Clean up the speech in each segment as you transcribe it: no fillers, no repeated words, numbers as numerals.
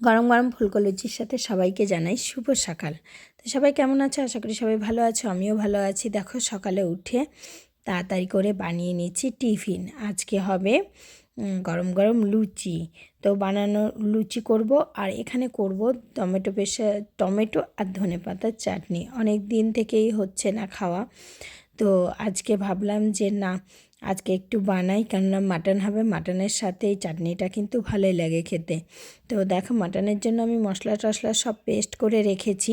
গরম গরম ফুলকো লুচির সাথে সবাইকে জানাই শুভ সকাল। তো সবাই কেমন আছো? আশা করি সবাই ভালো আছো, আমিও ভালো আছি। দেখো সকালে উঠে তাড়াতাড়ি করে বানিয়ে নিচ্ছি টিফিন। আজকে হবে গরম গরম লুচি। তো বানানো লুচি করব, আর এখানে করব টমেটো আর ধনেপাতার চাটনি। অনেক দিন থেকেই হচ্ছে না খাওয়া, তো আজকে ভাবলাম যে না, আজকে একটু বানাই, কেননা মাটন হবে। মাটনের সাথে এই চাটনিটা কিন্তু ভালোই লাগে খেতে। তো দেখো মাটনের জন্য আমি মশলা টশলা সব পেস্ট করে রেখেছি,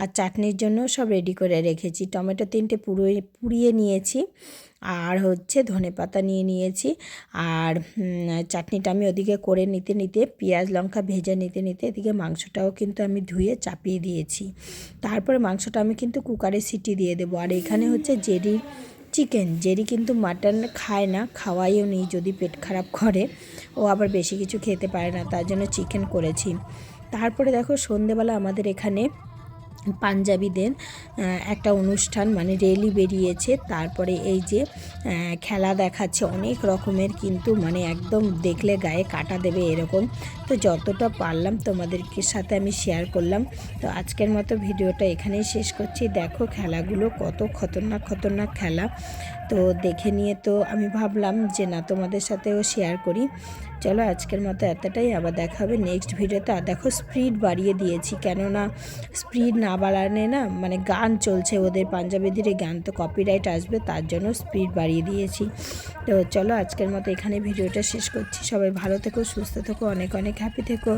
আর চাটনির জন্য সব রেডি করে রেখেছি। টমেটো 3টে পুড়িয়ে নিয়েছি, আর হচ্ছে ধনেপাতা নিয়ে নিয়েছি। আর চাটনিটা আমি ওদিকে করে নিতে নিতে, পেঁয়াজ লঙ্কা ভেজে নিতে নিতে এদিকে মাংসটাও কিন্তু আমি ধুয়ে চাপিয়ে দিয়েছি। তারপরে মাংসটা আমি কিন্তু কুকারে সিটি দিয়ে দেবো। আর এখানে হচ্ছে জেরি কিন্তু মাটন খায় না, খাওয়াইও নি, যদি পেট খারাপ করে। ও আবার বেশি কিছু খেতে পারে না, তার জন্য চিকেন করেছি। তারপরে দেখো সন্ধেবেলা আমাদের এখানে পাঞ্জাবিদের একটা অনুষ্ঠান, মানে রেলি বেরিয়েছে। তারপরে এই যে খেলা দেখাচ্ছে অনেক রকমের, কিন্তু মানে একদম দেখলে গায়ে কাটা দেবে এরকম। তো যতটা পারলাম তোমাদেরকে সাথে আমি শেয়ার করলাম। তো আজকের মতো ভিডিওটা এখানেই শেষ করছি। দেখো খেলাগুলো কত খতরনাক খতরনাক খেলা, তো দেখে নিয়ে তো আমি ভাবলাম যে না, তোমাদের সাথেও শেয়ার করি। চলো আজকের মতো এতটাই, আবার দেখা হবে নেক্সট ভিডিওতে। আর দেখো স্পিড বাড়িয়ে দিয়েছি, কেননা স্পিড না বাড়ালে না, মানে গান চলছে ওদের পাঞ্জাবিদের গান, তো কপিরাইট আসবে, তার জন্য স্পিড বাড়িয়ে দিয়েছি। তো চলো আজকের মতো এখানে ভিডিওটা শেষ করছি। সবাই ভালো থেকো, সুস্থ থেকো, অনেক অনেক হ্যাপি থেকো।